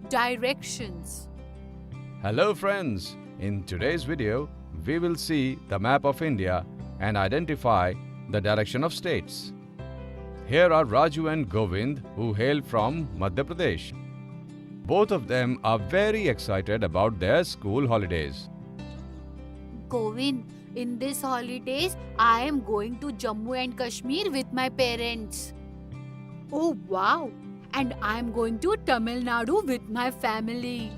directions. Hello friends, in today's video, we will see the map of India and identify the direction of states. Here are Raju and Govind who hail from Madhya Pradesh. Both of them are very excited about their school holidays. Govind, in this holidays, I am going to Jammu and Kashmir with my parents. Oh wow! And I am going to Tamil Nadu with my family.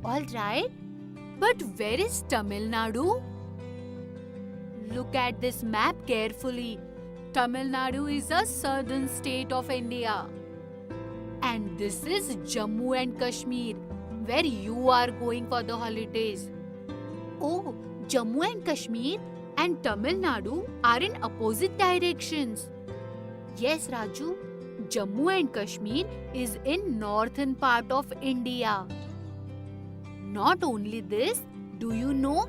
Alright, but where is Tamil Nadu? Look at this map carefully. Tamil Nadu is a southern state of India. And this is Jammu and Kashmir, where you are going for the holidays. Oh, Jammu and Kashmir and Tamil Nadu are in opposite directions. Yes, Raju, Jammu and Kashmir is in northern part of India. Not only this, do you know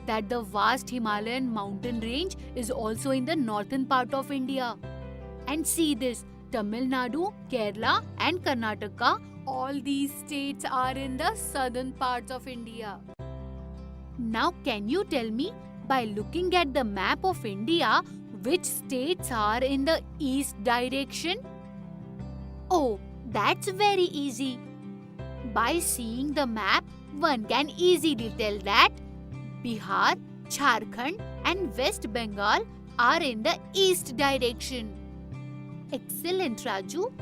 that the vast Himalayan mountain range is also in the northern part of India? And see this, Tamil Nadu, Kerala and Karnataka, all these states are in the southern parts of India. Now can you tell me, by looking at the map of India, which states are in the east direction? Oh, that's very easy. By seeing the map, one can easily tell that Bihar, Jharkhand and West Bengal are in the east direction. Excellent, Raju.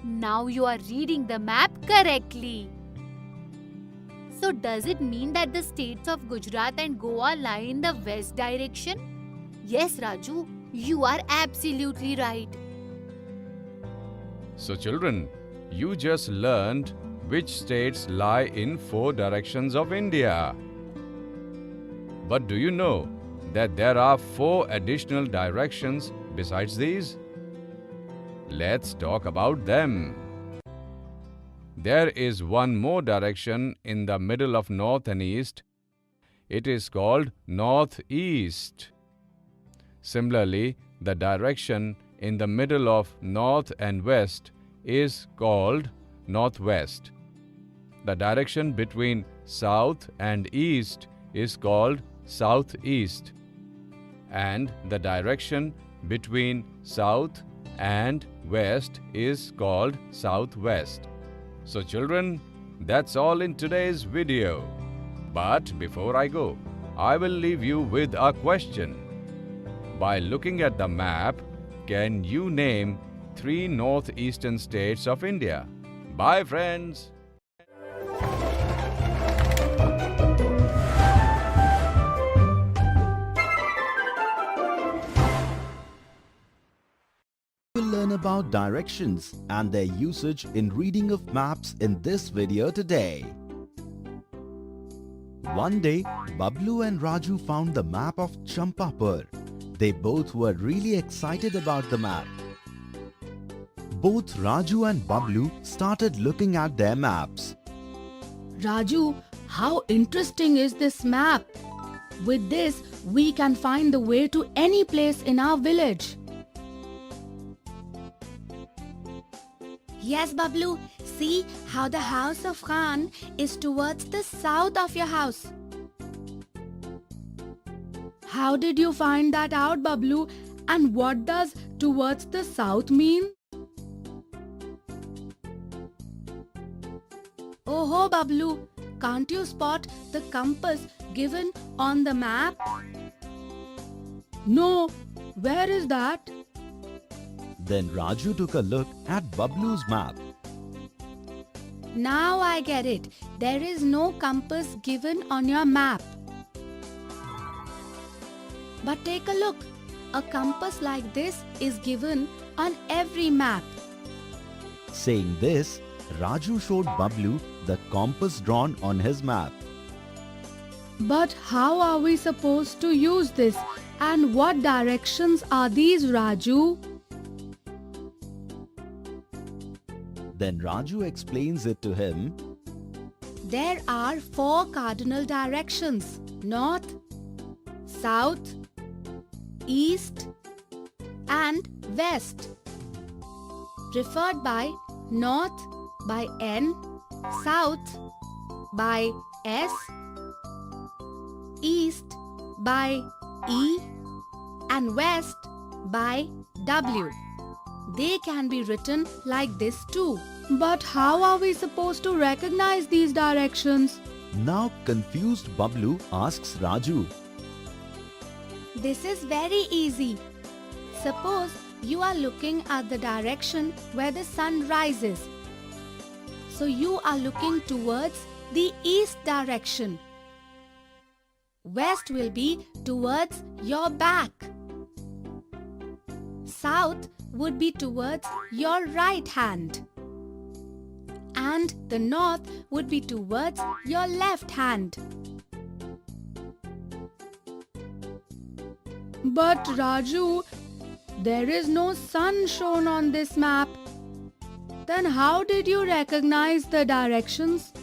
Now you are reading the map correctly. So does it mean that the states of Gujarat and Goa lie in the west direction? Yes, Raju, you are absolutely right. So children, you just learned which states lie in 4 directions of India. But do you know that there are 4 additional directions besides these? Let's talk about them. There is one more direction in the middle of north and east. It is called northeast. Similarly, the direction in the middle of north and west is called northwest. The direction between south and east is called southeast. And the direction between south and west is called southwest. So children, that's all in today's video. But before I go, I will leave you with a question. By looking at the map, can you name 3 northeastern states of India? Bye friends! We'll learn about directions and their usage in reading of maps in this video today. One day, Bablu and Raju found the map of Champapur. They both were really excited about the map. Both Raju and Bablu started looking at their maps. Raju, how interesting is this map? With this, we can find the way to any place in our village. Yes, Bablu. See how the house of Khan is towards the south of your house. How did you find that out, Bablu? And what does towards the south mean? Oh, Bablu, can't you spot the compass given on the map? No, where is that? Then Raju took a look at Bablu's map. Now I get it. There is no compass given on your map. But take a look. A compass like this is given on every map. Saying this, Raju showed Bablu the compass drawn on his map. But how are we supposed to use this? And what directions are these, Raju? Then Raju explains it to him. There are 4 cardinal directions: north, south, east and west. Referred by north, by N, south by S, east by E, and west by W. They can be written like this too. But how are we supposed to recognize these directions? Now confused Bablu asks Raju. This is very easy. Suppose you are looking at the direction where the sun rises. So you are looking towards the east direction. West will be towards your back. South would be towards your right hand. And the north would be towards your left hand. But Raju, there is no sun shown on this map. Then how did you recognize the directions?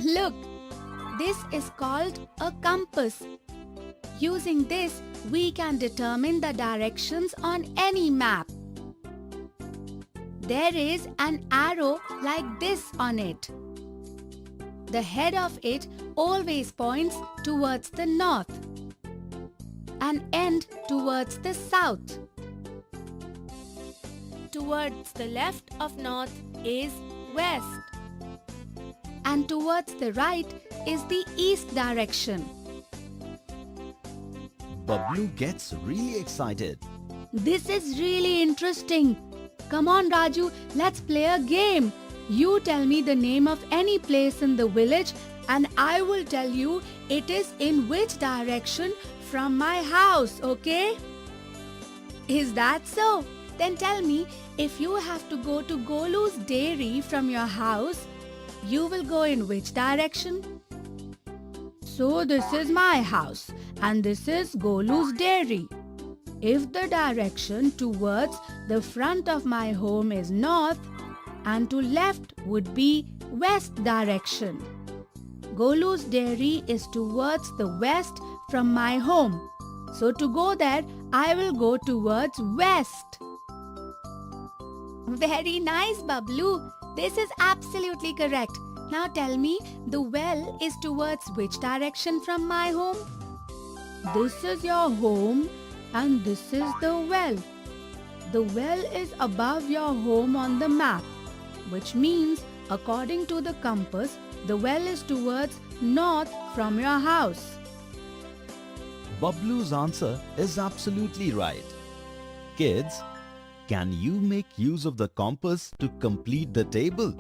Look, this is called a compass. Using this, we can determine the directions on any map. There is an arrow like this on it. The head of it always points towards the north and end towards the south. Towards the left of north is west, and towards the right is the east direction. Bablu gets really excited. This is really interesting. Come on, Raju, let's play a game. You tell me the name of any place in the village and I will tell you it is in which direction from my house, okay? Is that so? Then tell me, if you have to go to Golu's dairy from your house, you will go in which direction? So this is my house and this is Golu's dairy. If the direction towards the front of my home is north and to left would be west direction. Golu's dairy is towards the west from my home. So to go there, I will go towards west. Very nice, Bablu. This is absolutely correct. Now tell me, the well is towards which direction from my home? This is your home and this is the well. The well is above your home on the map, which means according to the compass, the well is towards north from your house. Bablu's answer is absolutely right. Kids, can you make use of the compass to complete the table?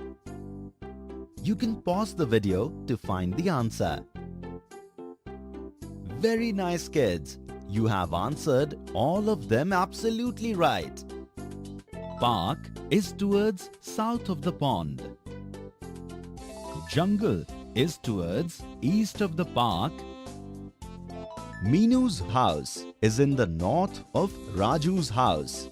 You can pause the video to find the answer. Very nice, kids. You have answered all of them absolutely right. Park is towards south of the pond. Jungle is towards east of the park. Meenu's house is in the north of Raju's house.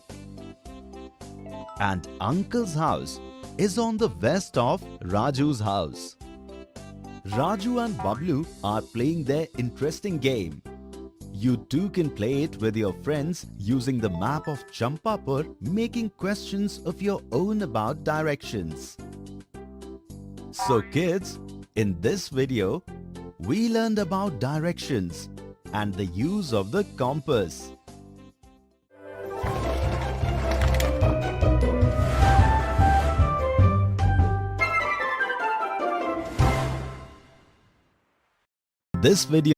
And Uncle's house is on the west of Raju's house. Raju and Bablu are playing their interesting game. You too can play it with your friends using the map of Champapur, making questions of your own about directions. So kids, in this video, we learned about directions and the use of the compass. This video